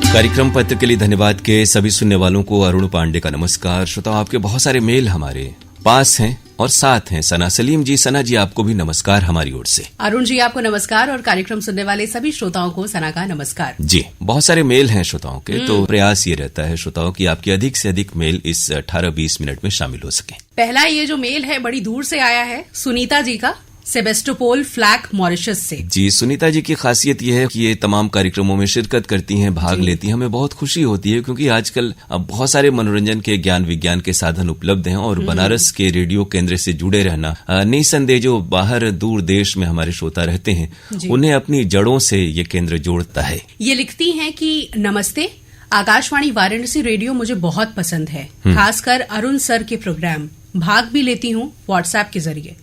कार्यक्रम पत्र के लिए धन्यवाद के सभी सुनने वालों को अरुण पांडे का नमस्कार। श्रोताओं, आपके बहुत सारे मेल हमारे पास हैं और साथ हैं सना सलीम जी। सना जी, आपको भी नमस्कार हमारी ओर से। अरुण जी, आपको नमस्कार और कार्यक्रम सुनने वाले सभी श्रोताओं को सना का नमस्कार जी। बहुत सारे मेल हैं श्रोताओं के, तो प्रयास ये रहता है श्रोताओं की आपकी अधिक से अधिक मेल इस 18-20 मिनट में शामिल हो सके। पहला ये जो मेल है बड़ी दूर से आया है, सुनीता जी का, सेबेस्टोपोल फ्लैग मॉरिशस से। जी, सुनीता जी की खासियत यह है कि ये तमाम कार्यक्रमों में शिरकत करती हैं, भाग लेती हैं। हमें बहुत खुशी होती है क्योंकि आजकल अब बहुत सारे मनोरंजन के ज्ञान विज्ञान के साधन उपलब्ध हैं और बनारस के रेडियो केंद्र से जुड़े रहना निसंदेह जो बाहर दूर देश में हमारे श्रोता रहते हैं उन्हें अपनी जड़ों से ये केंद्र जोड़ता है। ये लिखती हैं कि नमस्ते, आकाशवाणी वाराणसी रेडियो मुझे बहुत पसंद है, खासकर अरुण सर के प्रोग्राम। भाग भी लेती हूँ व्हाट्सएप के जरिए,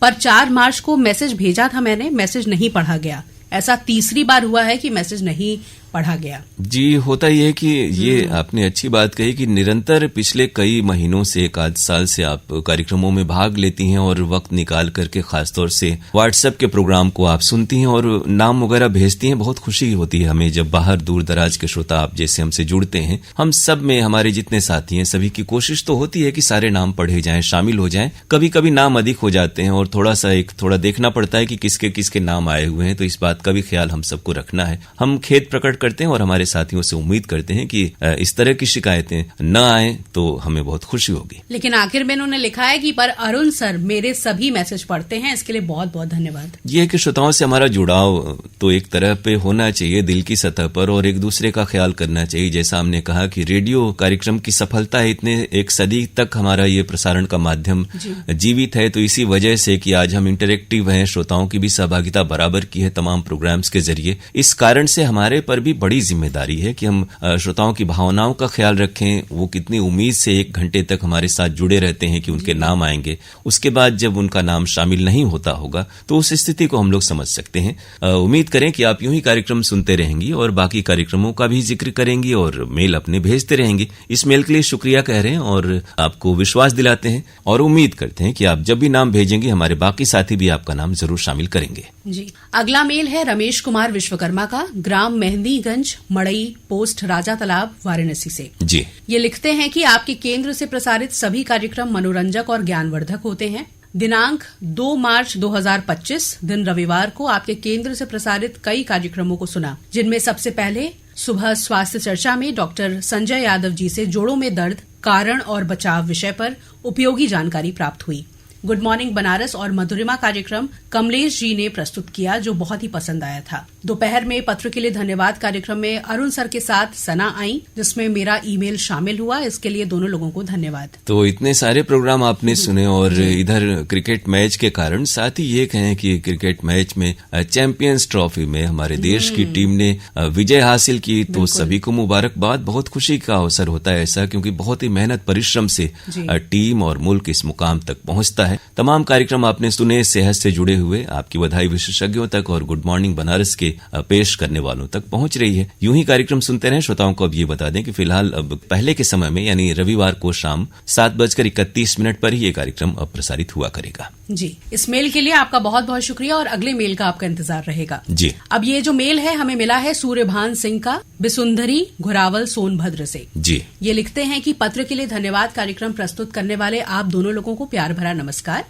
पर 4 मार्च को मैसेज भेजा था मैंने, मैसेज नहीं पढ़ा गया। ऐसा तीसरी बार हुआ है कि मैसेज नहीं पढ़ा गया। जी, होता ही है कि ये आपने अच्छी बात कही कि निरंतर पिछले कई महीनों से, एक आध साल से आप कार्यक्रमों में भाग लेती हैं और वक्त निकाल करके खासतौर से व्हाट्सएप के प्रोग्राम को आप सुनती हैं और नाम वगैरह भेजती हैं। बहुत खुशी होती है हमें जब बाहर दूर दराज के श्रोता आप जैसे हमसे जुड़ते हैं। हम सब में हमारे जितने साथी हैं सभी की कोशिश तो होती है कि सारे नाम पढ़े जाएं, शामिल हो जाएं। कभी कभी नाम अधिक हो जाते हैं और थोड़ा देखना पड़ता है कि किसके किसके नाम आए हुए हैं, तो इस बात का भी ख्याल हम सबको रखना है। हम खेद प्रकट करते हैं और हमारे साथियों से उम्मीद करते हैं कि इस तरह की शिकायतें न आए तो हमें बहुत खुशी होगी। लेकिन आखिर में उन्होंने लिखा है कि पर अरुण सर मेरे सभी मैसेज पढ़ते हैं, इसके लिए बहुत बहुत धन्यवाद। ये है कि श्रोताओं से हमारा जुड़ाव तो एक तरह पे होना चाहिए दिल की सतह पर और एक दूसरे का ख्याल करना चाहिए। जैसा हमने कहा कि रेडियो कार्यक्रम की सफलता है, इतने एक सदी तक हमारा ये प्रसारण का माध्यम जीवित है, तो इसी वजह से कि आज हम इंटरेक्टिव हैं, श्रोताओं की भी सहभागिता बराबर की है तमाम प्रोग्राम्स के जरिए। इस कारण से हमारे पर भी बड़ी जिम्मेदारी है कि हम श्रोताओं की भावनाओं का ख्याल रखें। वो कितनी उम्मीद से 1 घंटे तक हमारे साथ जुड़े रहते हैं कि उनके नाम आएंगे, उसके बाद जब उनका नाम शामिल नहीं होता होगा तो उस स्थिति को हम लोग समझ सकते हैं। उम्मीद करें कि आप यूं ही कार्यक्रम सुनते रहेंगी और बाकी कार्यक्रमों का भी जिक्र करेंगी और मेल अपने भेजते रहेंगी। इस मेल के लिए शुक्रिया कह रहे हैं और आपको विश्वास दिलाते हैं और उम्मीद करते हैं कि आप जब भी नाम भेजेंगे हमारे बाकी साथी भी आपका नाम जरूर शामिल करेंगे। जी, अगला मेल है रमेश कुमार विश्वकर्मा का, ग्राम मेहंदीगंज, मड़ई, पोस्ट राजा तालाब, वाराणसी से। जी, ये लिखते हैं कि आपके केंद्र से प्रसारित सभी कार्यक्रम मनोरंजक और ज्ञानवर्धक होते हैं। दिनांक 2 मार्च 2025 दिन रविवार को आपके केंद्र से प्रसारित कई कार्यक्रमों को सुना, जिनमें सबसे पहले सुबह स्वास्थ्य चर्चा में डॉक्टर संजय यादव जी से जोड़ों में दर्द, कारण और बचाव विषय पर उपयोगी जानकारी प्राप्त हुई। गुड मॉर्निंग बनारस और मधुरिमा कार्यक्रम कमलेश जी ने प्रस्तुत किया, जो बहुत ही पसंद आया था। दोपहर में पत्र के लिए धन्यवाद कार्यक्रम में अरुण सर के साथ सना आई, जिसमें मेरा ईमेल शामिल हुआ, इसके लिए दोनों लोगों को धन्यवाद। तो इतने सारे प्रोग्राम आपने सुने और इधर क्रिकेट मैच के कारण साथ ही ये कहें कि क्रिकेट मैच में चैंपियंस ट्रॉफी में हमारे देश की टीम ने विजय हासिल की, तो सभी को मुबारकबाद। बहुत खुशी का अवसर होता है ऐसा, क्योंकि बहुत ही मेहनत परिश्रम से टीम और मुल्क इस मुकाम तक पहुंचता है। तमाम कार्यक्रम आपने सुने, सेहत से जुड़े हुए, आपकी बधाई विशेषज्ञों तक और गुड मॉर्निंग बनारस के पेश करने वालों तक पहुंच रही है। यूं ही कार्यक्रम सुनते रहें। श्रोताओं को अब ये बता दें कि फिलहाल अब पहले के समय में यानी रविवार को शाम 7:31 पर ही ये कार्यक्रम अब प्रसारित हुआ करेगा। जी, इस मेल के लिए आपका बहुत बहुत शुक्रिया और अगले मेल का आपका इंतजार रहेगा। जी, अब ये जो मेल है हमें मिला है सूर्यभान सिंह का, बिसुंधरी, घुरावल, सोनभद्र से। जी, ये लिखते हैं कि पत्र के लिए धन्यवाद, कार्यक्रम प्रस्तुत करने वाले आप दोनों लोगों को प्यार भरा नमस्कार।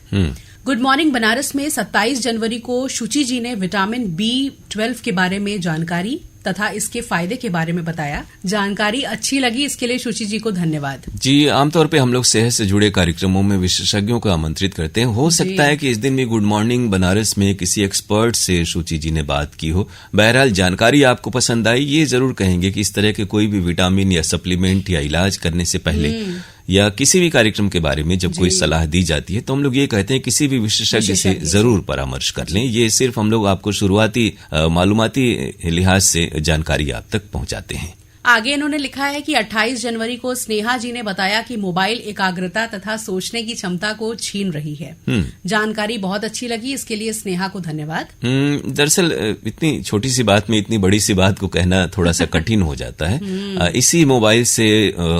गुड मॉर्निंग बनारस में 27 जनवरी को शुचि जी ने विटामिन B12 के बारे में जानकारी तथा इसके फायदे के बारे में बताया। जानकारी अच्छी लगी, इसके लिए शुचि जी को धन्यवाद। जी, आमतौर पे हम लोग सेहत से जुड़े कार्यक्रमों में विशेषज्ञों को आमंत्रित करते हैं। हो सकता है कि इस दिन भी गुड मॉर्निंग बनारस में किसी एक्सपर्ट से शुचि जी ने बात की हो। बहरहाल जानकारी आपको पसंद आई। ये जरूर कहेंगे कि इस तरह के कोई भी विटामिन या सप्लीमेंट या इलाज करने से पहले या किसी भी कार्यक्रम के बारे में जब कोई सलाह दी जाती है तो हम लोग ये कहते हैं किसी भी विशेषज्ञ से जरूर परामर्श कर लें। ये सिर्फ हम लोग आपको शुरुआती मालूमाती लिहाज से जानकारी आप तक पहुंचाते हैं। आगे इन्होंने लिखा है कि 28 जनवरी को स्नेहा जी ने बताया कि मोबाइल एकाग्रता तथा सोचने की क्षमता को छीन रही है। जानकारी बहुत अच्छी लगी, इसके लिए स्नेहा को धन्यवाद। दरअसल इतनी छोटी सी बात में इतनी बड़ी सी बात को कहना थोड़ा सा कठिन हो जाता है। इसी मोबाइल से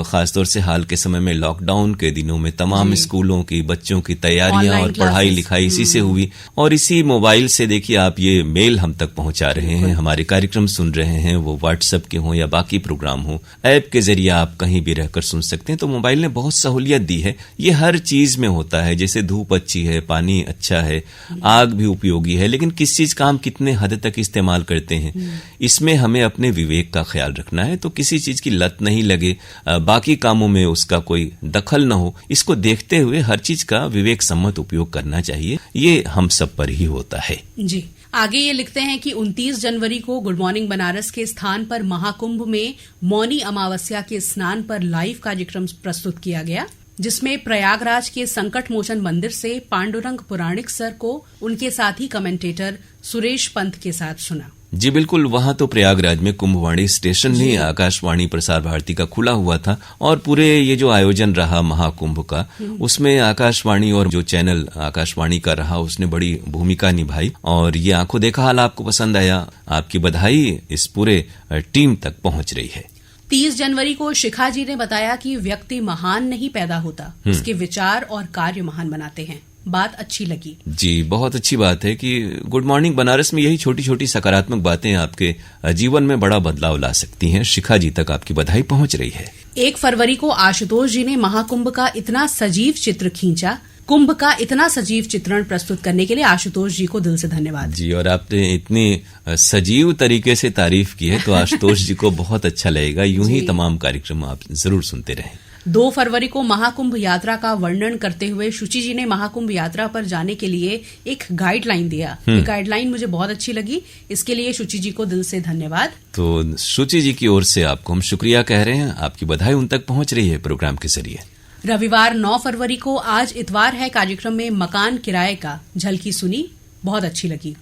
खासतौर से हाल के समय में लॉकडाउन के दिनों में तमाम स्कूलों की बच्चों की तैयारियां और पढ़ाई लिखाई इसी से हुई और इसी मोबाइल से देखिए आप ये मेल हम तक पहुंचा रहे हैं, हमारे कार्यक्रम सुन रहे हैं, वो व्हाट्सएप के हों या बाकी प्रोग्राम हो, ऐप के जरिए आप कहीं भी रहकर सुन सकते हैं। तो मोबाइल ने बहुत सहूलियत दी है। ये हर चीज में होता है, जैसे धूप अच्छी है, पानी अच्छा है, आग भी उपयोगी है, लेकिन किस चीज का हम कितने हद तक इस्तेमाल करते हैं, इसमें हमें अपने विवेक का ख्याल रखना है। तो किसी चीज की लत नहीं लगे, बाकी कामों में उसका कोई दखल न हो, इसको देखते हुए हर चीज का विवेक सम्मत उपयोग करना चाहिए। ये हम सब पर ही होता है। जी, आगे ये लिखते हैं कि 29 जनवरी को गुड मॉर्निंग बनारस के स्थान पर महाकुंभ में मौनी अमावस्या के स्नान पर लाइव कार्यक्रम प्रस्तुत किया गया, जिसमें प्रयागराज के संकट मोचन मंदिर से पांडुरंग पुराणिक सर को उनके साथी कमेंटेटर सुरेश पंत के साथ सुना। जी बिल्कुल, वहां तो प्रयागराज में कुंभवाणी स्टेशन ही आकाशवाणी प्रसार भारती का खुला हुआ था और पूरे ये जो आयोजन रहा महाकुंभ का, उसमें आकाशवाणी और जो चैनल आकाशवाणी का रहा उसने बड़ी भूमिका निभाई और ये आंखों देखा हाल आपको पसंद आया। आपकी बधाई इस पूरे टीम तक पहुंच रही है। 30 जनवरी को शिखा जी ने बताया कि व्यक्ति महान नहीं पैदा होता, उसके विचार और कार्य महान बनाते हैं। बात अच्छी लगी। जी, बहुत अच्छी बात है कि गुड मॉर्निंग बनारस में यही छोटी छोटी सकारात्मक बातें आपके जीवन में बड़ा बदलाव ला सकती हैं। शिखा जी तक आपकी बधाई पहुंच रही है। 1 फरवरी को आशुतोष जी ने महाकुंभ का इतना सजीव चित्र खींचा। कुंभ का इतना सजीव चित्रण प्रस्तुत करने के लिए आशुतोष जी को दिल से धन्यवाद। जी, और आपने इतनी सजीव तरीके से तारीफ की है तो आशुतोष जी को बहुत अच्छा लगेगा। यूं ही तमाम कार्यक्रम आप जरूर सुनते रहें। 2 फरवरी को महाकुंभ यात्रा का वर्णन करते हुए शुचि जी ने महाकुंभ यात्रा पर जाने के लिए एक गाइडलाइन दिया। ये गाइडलाइन मुझे बहुत अच्छी लगी, इसके लिए शुचि जी को दिल से धन्यवाद। तो शुचि जी की ओर से आपको हम शुक्रिया कह रहे हैं। आपकी बधाई उन तक पहुंच रही है प्रोग्राम के जरिए। रविवार 9 फरवरी को आज इतवार है कार्यक्रम में मकान किराए का झलकी सुनी, बहुत अच्छी लगी।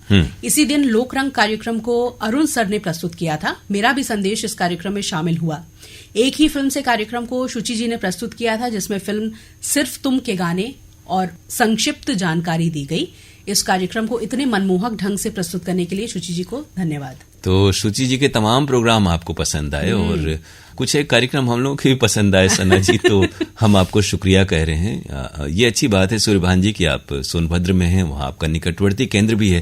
इसी दिन लोकरंग कार्यक्रम को अरुण सर ने प्रस्तुत किया था। मेरा भी संदेश इस कार्यक्रम में शामिल हुआ। एक ही फिल्म से कार्यक्रम को शुचि जी ने प्रस्तुत किया था, जिसमें फिल्म सिर्फ तुम के गाने और संक्षिप्त जानकारी दी गई। इस कार्यक्रम को इतने मनमोहक ढंग से प्रस्तुत करने के लिए शुचि जी को धन्यवाद। तो शुचि जी के तमाम प्रोग्राम आपको पसंद आए और कुछ एक कार्यक्रम हम लोगों को भी पसंद आए सना जी, तो हम आपको शुक्रिया कह रहे हैं। ये अच्छी बात है सूर्यभान जी कि आप सोनभद्र में हैं, वहाँ आपका निकटवर्ती केंद्र भी है,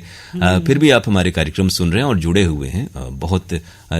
फिर भी आप हमारे कार्यक्रम सुन रहे हैं और जुड़े हुए हैं। बहुत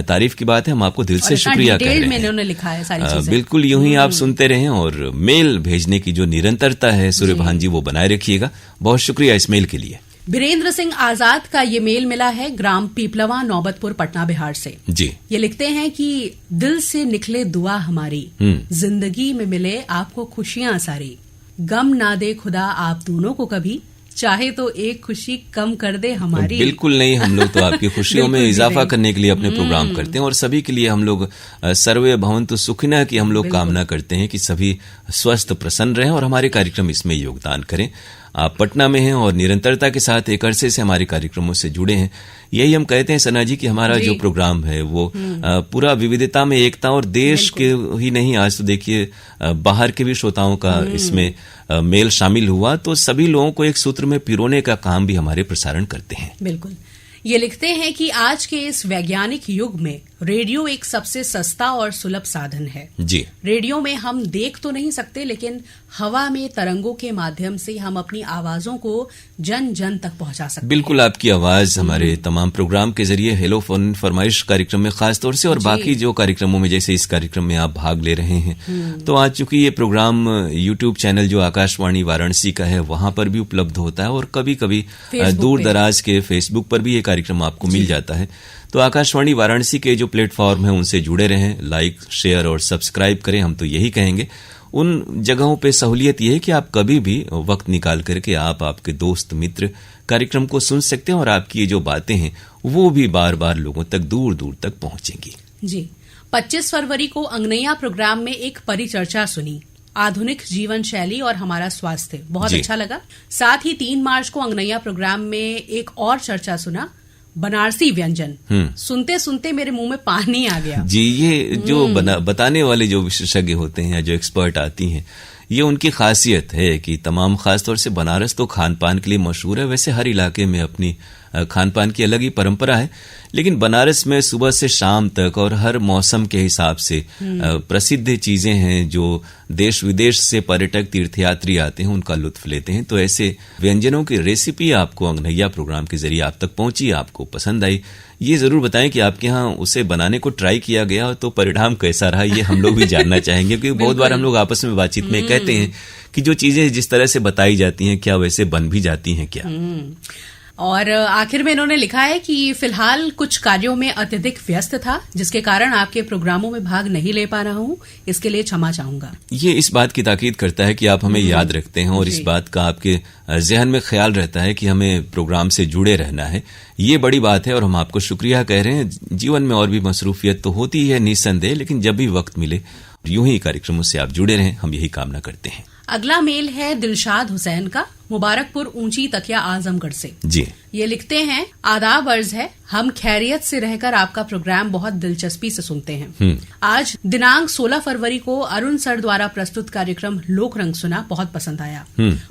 तारीफ की बात है, हम आपको दिल से शुक्रिया कह रहे हैं। लिखा है सारी चीजें। बिल्कुल यूं ही आप सुनते रहें और मेल भेजने की जो निरंतरता है सूर्यभान जी वो बनाए रखिएगा। बहुत शुक्रिया इस मेल के लिए। वीरेंद्र सिंह आजाद का ये मेल मिला है ग्राम पीपलवा, नौबतपुर, पटना, बिहार से। जी, ये लिखते हैं कि दिल से निकले दुआ हमारी, जिंदगी में मिले आपको खुशियां सारी, गम ना दे खुदा आप दोनों को कभी, चाहे तो एक खुशी कम कर दे हमारी। बिल्कुल नहीं, हम लोग तो आपकी खुशियों में इजाफा करने के लिए अपने प्रोग्राम करते हैं और सभी के लिए हम लोग सर्वे भवन्तु सुखिनः की हम लोग कामना करते हैं कि सभी स्वस्थ प्रसन्न रहें और हमारे कार्यक्रम इसमें योगदान करें। आप पटना में हैं और निरंतरता के साथ एक अरसे से हमारे कार्यक्रमों से जुड़े हैं। यही हम कहते हैं सना जी कि हमारा जो प्रोग्राम है वो पूरा विविधता में एकता और देश के ही नहीं, आज तो देखिए बाहर के भी श्रोताओं का इसमें मेल शामिल हुआ, तो सभी लोगों को एक सूत्र में पिरोने का काम भी हमारे प्रसारण करते हैं। बिल्कुल। ये लिखते हैं कि आज के इस वैज्ञानिक युग में रेडियो एक सबसे सस्ता और सुलभ साधन है। जी, रेडियो में हम देख तो नहीं सकते, लेकिन हवा में तरंगों के माध्यम से हम अपनी आवाजों को जन जन तक पहुंचा सकते हैं। बिल्कुल, आपकी आवाज हमारे तमाम प्रोग्राम के जरिए हेलो फोन फरमाइश कार्यक्रम में खास तौर से और बाकी जो कार्यक्रमों में, जैसे इस कार्यक्रम में आप भाग ले रहे हैं, तो आज चूंकि ये प्रोग्राम यूट्यूब चैनल जो आकाशवाणी वाराणसी का है वहां पर भी उपलब्ध होता है और कभी कभी दूर दराज के फेसबुक पर भी ये कार्यक्रम आपको मिल जाता है। तो आकाशवाणी वाराणसी के जो प्लेटफॉर्म है उनसे जुड़े रहें, लाइक, शेयर और सब्सक्राइब करें, हम तो यही कहेंगे। उन जगहों पे सहूलियत यह है कि आप कभी भी वक्त निकाल करके आप आपके दोस्त मित्र कार्यक्रम को सुन सकते हैं और आपकी ये जो बातें हैं वो भी बार बार लोगों तक दूर दूर तक पहुंचेंगी। जी, 25 फरवरी को अंगनैया प्रोग्राम में एक परिचर्चा सुनी, आधुनिक जीवन शैली और हमारा स्वास्थ्य, बहुत अच्छा लगा। साथ ही 3 मार्च को अंगनैया प्रोग्राम में एक और चर्चा सुना, बनारसी व्यंजन। सुनते सुनते मेरे मुंह में पानी आ गया। जी, ये जो बताने वाले जो विशेषज्ञ होते हैं या जो एक्सपर्ट आती हैं, ये उनकी खासियत है कि तमाम, खासतौर से बनारस तो खान पान के लिए मशहूर है। वैसे हर इलाके में अपनी खान पान की अलग ही परंपरा है, लेकिन बनारस में सुबह से शाम तक और हर मौसम के हिसाब से प्रसिद्ध चीजें हैं जो देश विदेश से पर्यटक तीर्थयात्री आते हैं उनका लुत्फ लेते हैं। तो ऐसे व्यंजनों की रेसिपी आपको अंगनैया प्रोग्राम के जरिए आप तक पहुंची, आपको पसंद आई, ये जरूर बताएं कि आपके यहाँ उसे बनाने को ट्राई किया गया तो परिणाम कैसा रहा, ये हम लोग भी जानना चाहेंगे, क्योंकि बहुत बार हम लोग आपस में बातचीत में कहते हैं कि जो चीजें जिस तरह से बताई जाती हैं क्या वैसे बन भी जाती हैं क्या। और आखिर में इन्होंने लिखा है कि फिलहाल कुछ कार्यों में अत्यधिक व्यस्त था, जिसके कारण आपके प्रोग्रामों में भाग नहीं ले पा रहा हूँ, इसके लिए क्षमा चाहूंगा। ये इस बात की ताकीद करता है कि आप हमें याद रखते हैं और इस बात का आपके जहन में ख्याल रहता है कि हमें प्रोग्राम से जुड़े रहना है। ये बड़ी बात है और हम आपको शुक्रिया कह रहे हैं। जीवन में और भी मसरूफियत तो होती ही है निस्संदेह, लेकिन जब भी वक्त मिले यूं ही कार्यक्रमों से आप जुड़े रहें, हम यही कामना करते हैं। अगला मेल है दिलशाद हुसैन का, मुबारकपुर ऊंची तकिया आजमगढ़ से। जी, ये लिखते हैं, आदाब अर्ज है, हम खैरियत से रहकर आपका प्रोग्राम बहुत दिलचस्पी से सुनते हैं। आज दिनांक 16 फरवरी को अरुण सर द्वारा प्रस्तुत कार्यक्रम लोक रंग सुना, बहुत पसंद आया,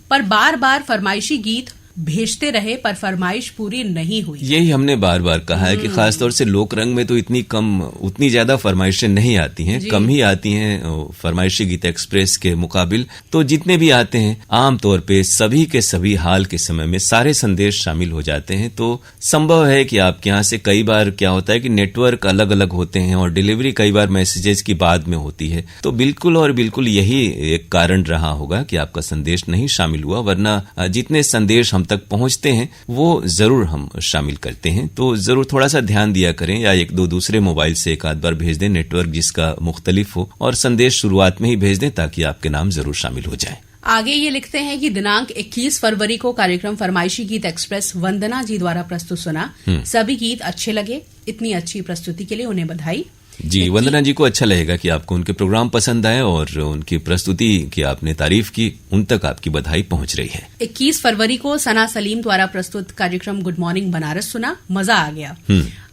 पर बार बार फरमाइशी गीत भेजते रहे पर फरमाइश पूरी नहीं हुई। यही हमने बार बार कहा है कि खासतौर से लोक रंग में तो उतनी ज्यादा फरमाइशें नहीं आती हैं, कम ही आती हैं फरमाइशी गीत एक्सप्रेस के मुकाबिल। तो जितने भी आते हैं आमतौर पे सभी के सभी हाल के समय में सारे संदेश शामिल हो जाते हैं। तो संभव है कि आपके यहाँ से कई बार क्या होता है कि नेटवर्क अलग अलग होते हैं और डिलीवरी कई बार मैसेजेस की बाद में होती है, तो बिल्कुल और बिल्कुल यही एक कारण रहा होगा कि आपका संदेश नहीं शामिल हुआ, वरना जितने संदेश तक पहुंचते हैं वो जरूर हम शामिल करते हैं। तो जरूर थोड़ा सा ध्यान दिया करें, या एक दो दूसरे मोबाइल से एक आध बार भेज दें, नेटवर्क जिसका मुख्तलिफ हो, और संदेश शुरुआत में ही भेज दें ताकि आपके नाम जरूर शामिल हो जाए। आगे ये लिखते हैं कि दिनांक 21 फरवरी को कार्यक्रम फरमाइशी गीत एक्सप्रेस वंदना जी द्वारा प्रस्तुत सुना, सभी गीत अच्छे लगे, इतनी अच्छी प्रस्तुति के लिए उन्हें बधाई। जी, वंदना जी को अच्छा लगेगा कि आपको उनके प्रोग्राम पसंद आए और उनकी प्रस्तुति की आपने तारीफ की, उन तक आपकी बधाई पहुंच रही है। 21 फरवरी को सना सलीम द्वारा प्रस्तुत कार्यक्रम गुड मॉर्निंग बनारस सुना, मजा आ गया,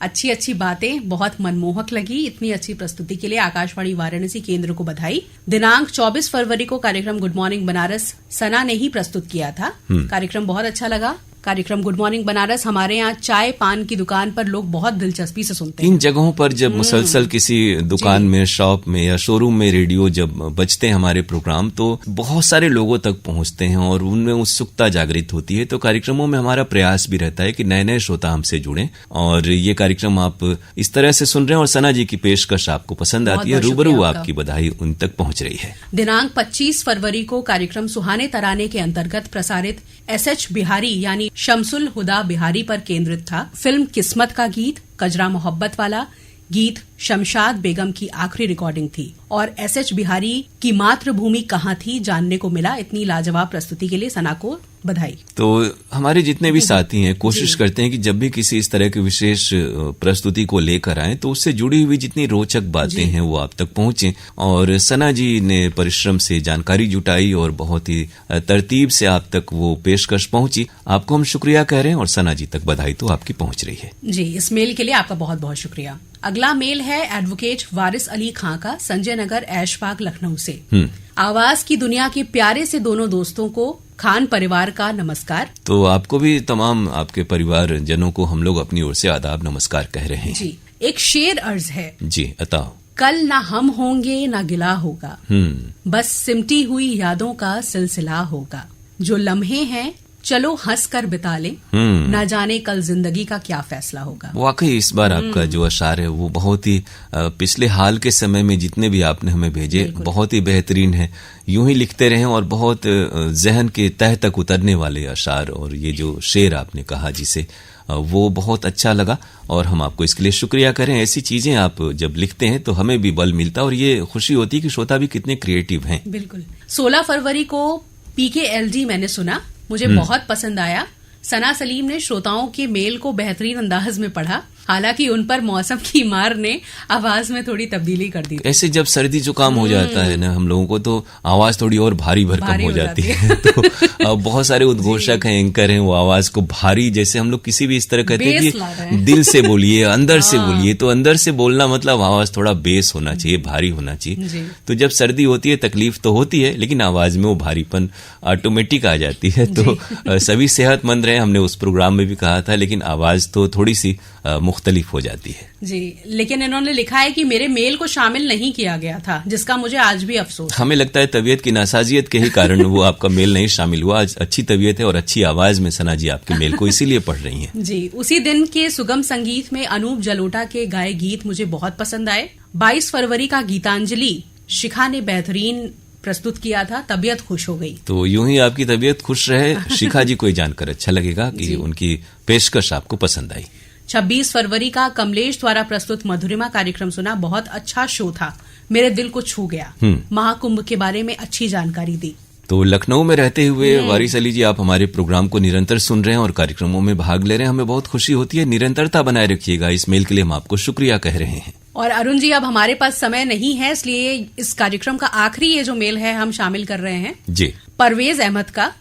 अच्छी अच्छी बातें बहुत मनमोहक लगी, इतनी अच्छी प्रस्तुति के लिए आकाशवाणी वाराणसी केंद्र को बधाई। दिनांक 24 फरवरी को कार्यक्रम गुड मॉर्निंग बनारस सना ने ही प्रस्तुत किया था, कार्यक्रम बहुत अच्छा लगा। कार्यक्रम गुड मॉर्निंग बनारस हमारे यहाँ चाय पान की दुकान पर लोग बहुत दिलचस्पी से सुनते हैं। इन जगहों पर जब मुसलसल किसी दुकान में, शॉप में या शोरूम में रेडियो जब बजते हैं हमारे प्रोग्राम, तो बहुत सारे लोगों तक पहुंचते हैं और उनमें उत्सुकता जागृत होती है। तो कार्यक्रमों में हमारा प्रयास भी रहता है कि नए नए श्रोता हमसे जुड़ें, और ये कार्यक्रम आप इस तरह से सुन रहे हैं और सना जी की पेशकश आपको पसंद आती है, रूबरू आपकी बधाई उन तक पहुंच रही है। दिनांक 25 फरवरी को कार्यक्रम सुहाने तराने के अंतर्गत प्रसारित SH बिहारी यानी शमसुल हुदा बिहारी पर केंद्रित था। फिल्म किस्मत का गीत, कजरा मोहब्बत वाला गीत शमशाद बेगम की आखिरी रिकॉर्डिंग थी, और SH बिहारी की मातृभूमि कहाँ थी जानने को मिला। इतनी लाजवाब प्रस्तुति के लिए सना को बधाई। तो हमारे जितने भी साथी हैं कोशिश करते हैं कि जब भी किसी इस तरह की विशेष प्रस्तुति को लेकर आए तो उससे जुड़ी हुई जितनी रोचक बातें हैं वो आप तक पहुंचे, और सना जी ने परिश्रम से जानकारी जुटाई और बहुत ही तरतीब से आप तक वो पेशकश पहुंची। आपको हम शुक्रिया कह रहे हैं और सना जी तक बधाई तो आपकी पहुंच रही है। जी, इस मेल के लिए आपका बहुत बहुत शुक्रिया। अगला मेल है एडवोकेट वारिस अली खां का, संजय नगर ऐशबाग लखनऊ से। आवाज की दुनिया के प्यारे से दोनों दोस्तों को, खान परिवार का नमस्कार। तो आपको भी तमाम आपके परिवार जनों को हम लोग अपनी ओर से आदाब नमस्कार कह रहे हैं। जी, एक शेर अर्ज है। जी, बताओ। कल ना हम होंगे ना गिला होगा, बस सिमटी हुई यादों का सिलसिला होगा, जो लम्हे हैं चलो हंस कर बिता लें, ना जाने कल जिंदगी का क्या फैसला होगा। वाकई इस बार आपका जो अशार है वो बहुत ही पिछले हाल के समय में जितने भी आपने हमें भेजे बहुत ही बेहतरीन है। यूं ही लिखते रहें और बहुत जहन के तह तक उतरने वाले अशार, और ये जो शेर आपने कहा जिसे, वो बहुत अच्छा लगा और हम आपको इसके लिए शुक्रिया करें। ऐसी चीजें आप जब लिखते हैं तो हमें भी बल मिलता है और ये खुशी होती है कि श्रोता भी कितने क्रिएटिव हैं। बिल्कुल। 16 फरवरी को PKLD मैंने सुना, मुझे बहुत पसंद आया। सना सलीम ने श्रोताओं के मेल को बेहतरीन अंदाज में पढ़ा, हालांकि उन पर मौसम की मार ने आवाज में थोड़ी तब्दीली कर दी। ऐसे जब सर्दी जुकाम हो जाता है ना हम लोगों को, तो आवाज थोड़ी और भारी भरकम हो जाती है। तो बहुत सारे उद्घोषक हैं, एंकर हैं, वो आवाज को भारी, जैसे हम लोग किसी भी इस तरह कहते हैं कि दिल से बोलिए, अंदर से बोलिए, तो अंदर से बोलना मतलब आवाज थोड़ा बेस होना चाहिए, भारी होना चाहिए। तो जब सर्दी होती है तकलीफ तो होती है, लेकिन आवाज में वो भारीपन ऑटोमेटिक आ जाती है। तो सभी सेहतमंद रहे, हमने उस प्रोग्राम में भी कहा था, लेकिन आवाज तो थोड़ी सी मुख्तलिफ हो जाती है। जी, लेकिन इन्होंने लिखा है कि मेरे मेल को शामिल नहीं किया गया था, जिसका मुझे आज भी अफसोस। हमें लगता है तबीयत की नासाजियत के ही कारण वो आपका मेल नहीं शामिल हुआ। आज अच्छी तबीयत है और अच्छी आवाज में सना जी आपके मेल को इसीलिए पढ़ रही हैं। जी, उसी दिन के सुगम संगीत में अनूप जलोटा के गाए गीत मुझे बहुत पसंद आए। 22 फरवरी का गीतांजलि शिखा ने बेहतरीन प्रस्तुत किया था, तबीयत खुश हो गई। तो यूं ही आपकी तबीयत खुश रहे। शिखा जी को ये जानकर अच्छा लगेगा कि उनकी पेशकश आपको पसंद आई। 26 फरवरी का कमलेश द्वारा प्रस्तुत मधुरिमा कार्यक्रम सुना, बहुत अच्छा शो था, मेरे दिल को छू गया। महाकुंभ के बारे में अच्छी जानकारी दी। तो लखनऊ में रहते हुए वारिस अली जी आप हमारे प्रोग्राम को निरंतर सुन रहे हैं और कार्यक्रमों में भाग ले रहे हैं, हमें बहुत खुशी होती है। निरंतरता बनाए रखिएगा। इस मेल के लिए हम आपको शुक्रिया कह रहे हैं। और अरुण जी, अब हमारे पास समय नहीं है, इसलिए इस कार्यक्रम का आखिरी ये जो मेल है हम शामिल कर रहे हैं जी। परवेज अहमद का,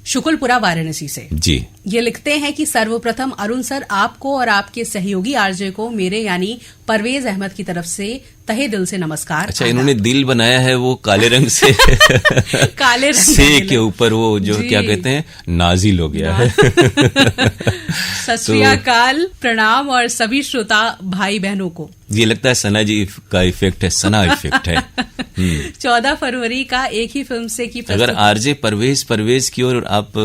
शुकुलपुरा वाराणसी से। जी, ये लिखते हैं कि सर्वप्रथम अरुण सर, आपको और आपके सहयोगी आरजे को मेरे यानी परवेज अहमद की तरफ से तहे दिल से नमस्कार। अच्छा, इन्होंने दिल बनाया है वो काले रंग से काले रंग से के ऊपर वो जो क्या कहते हैं नाजिल हो गया है। सत श्री अकाल, प्रणाम और सभी श्रोता भाई बहनों को। ये लगता है सना जी का इफेक्ट है, सना इफेक्ट है। 14 फरवरी का एक ही फिल्म से की अगर आरजे परवेज की ओर आप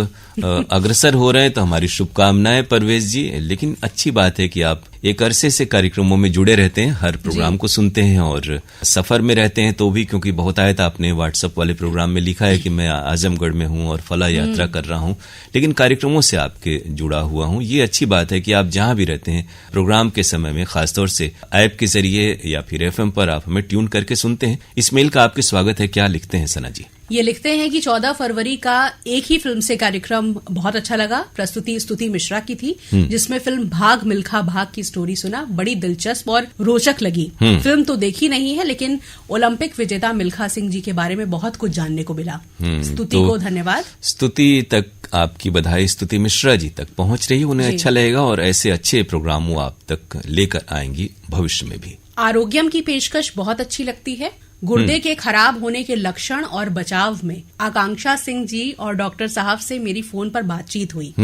अग्रसर हो रहे हैं तो हमारी शुभकामनाएं परवेज जी। लेकिन अच्छी बात है कि आप एक अरसे से कार्यक्रमों में जुड़े रहते हैं, हर प्रोग्राम को सुनते हैं और सफर में रहते हैं तो भी, क्योंकि बहुत आया था आपने व्हाट्सएप वाले प्रोग्राम में लिखा है कि मैं आजमगढ़ में हूं और फला यात्रा कर रहा हूं, लेकिन कार्यक्रमों से आपके जुड़ा हुआ हूं। ये अच्छी बात है कि आप जहां भी रहते हैं प्रोग्राम के समय में खासतौर से ऐप के जरिए या फिर एफएम पर आप हमें ट्यून करके सुनते हैं। इस मेल का आपके स्वागत है। क्या लिखते हैं सना जी? ये लिखते हैं कि 14 फरवरी का एक ही फिल्म से कार्यक्रम बहुत अच्छा लगा। प्रस्तुति स्तुति मिश्रा की थी, जिसमें फिल्म भाग मिल्खा भाग की स्टोरी सुना, बड़ी दिलचस्प और रोचक लगी। फिल्म तो देखी नहीं है, लेकिन ओलंपिक विजेता मिल्खा सिंह जी के बारे में बहुत कुछ जानने को मिला। स्तुति को धन्यवाद। स्तुति तक आपकी बधाई स्तुति मिश्रा जी तक पहुंच रही है, उन्हें अच्छा लगेगा और ऐसे अच्छे प्रोग्राम वो आप तक लेकर आएंगी भविष्य में भी। आरोग्यम की पेशकश बहुत अच्छी लगती है। गुर्दे के खराब होने के लक्षण और बचाव में आकांक्षा सिंह जी और डॉक्टर साहब से मेरी फोन पर बातचीत हुई।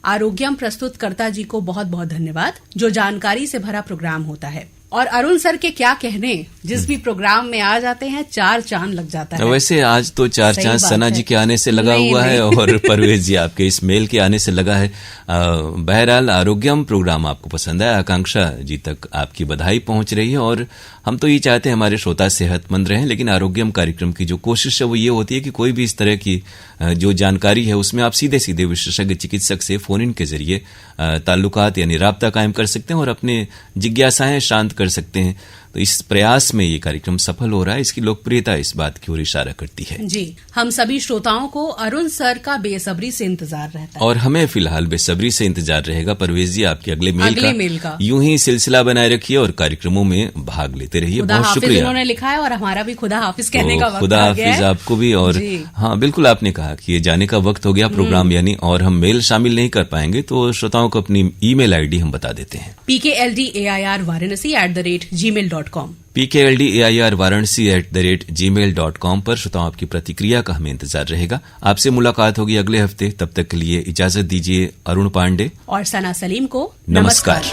आरोग्यम प्रस्तुतकर्ता जी को बहुत बहुत धन्यवाद। जो जानकारी से भरा प्रोग्राम होता है। और अरुण सर के क्या कहने, जिस भी प्रोग्राम में आ जाते हैं 4 चांद लग जाता है। वैसे आज तो 4 चांद सना जी के आने से लगा हुआ है और परवेज जी आपके इस मेल के आने से लगा है। बहरहाल आरोग्यम प्रोग्राम आपको पसंद है, आकांक्षा जी तक आपकी बधाई पहुंच रही है और हम तो ये चाहते हैं हमारे श्रोता सेहतमंद रहें, लेकिन आरोग्यम कार्यक्रम की जो कोशिश है वो ये होती है कि कोई भी इस तरह की जो जानकारी है उसमें आप सीधे सीधे विशेषज्ञ चिकित्सक से फोन इन के जरिए ताल्लुकात यानी राब्ता कायम कर सकते हैं और अपने जिज्ञासाएं शांत कर सकते हैं। तो इस प्रयास में ये कार्यक्रम सफल हो रहा है। इसकी लोकप्रियता इस बात की ओर इशारा करती है। जी, हम सभी श्रोताओं को अरुण सर का बेसब्री से इंतजार रहता है और हमें फिलहाल बेसब्री से इंतजार रहेगा परवेज जी आपके अगले मेल का। यूं ही सिलसिला बनाए रखिए और कार्यक्रमों में भाग लेते रहिए। बहुत शुक्रिया। उन्होंने लिखा है और हमारा भी खुदा हाफिज कहने का वक्त खुदा हाफिज आपको भी। और हाँ, बिल्कुल आपने कहा कि ये जाने का वक्त हो गया प्रोग्राम यानी, और हम मेल शामिल नहीं कर पाएंगे तो श्रोताओं को अपनी ईमेल आईडी हम बता देते हैं। pkldairvaranasi@gmail.com pkldairvaranasi@gmail.com पर श्रोताओं आपकी प्रतिक्रिया का हमें इंतजार रहेगा। आपसे मुलाकात होगी अगले हफ्ते। तब तक के लिए इजाजत दीजिए। अरुण पांडे और सना सलीम को नमस्कार।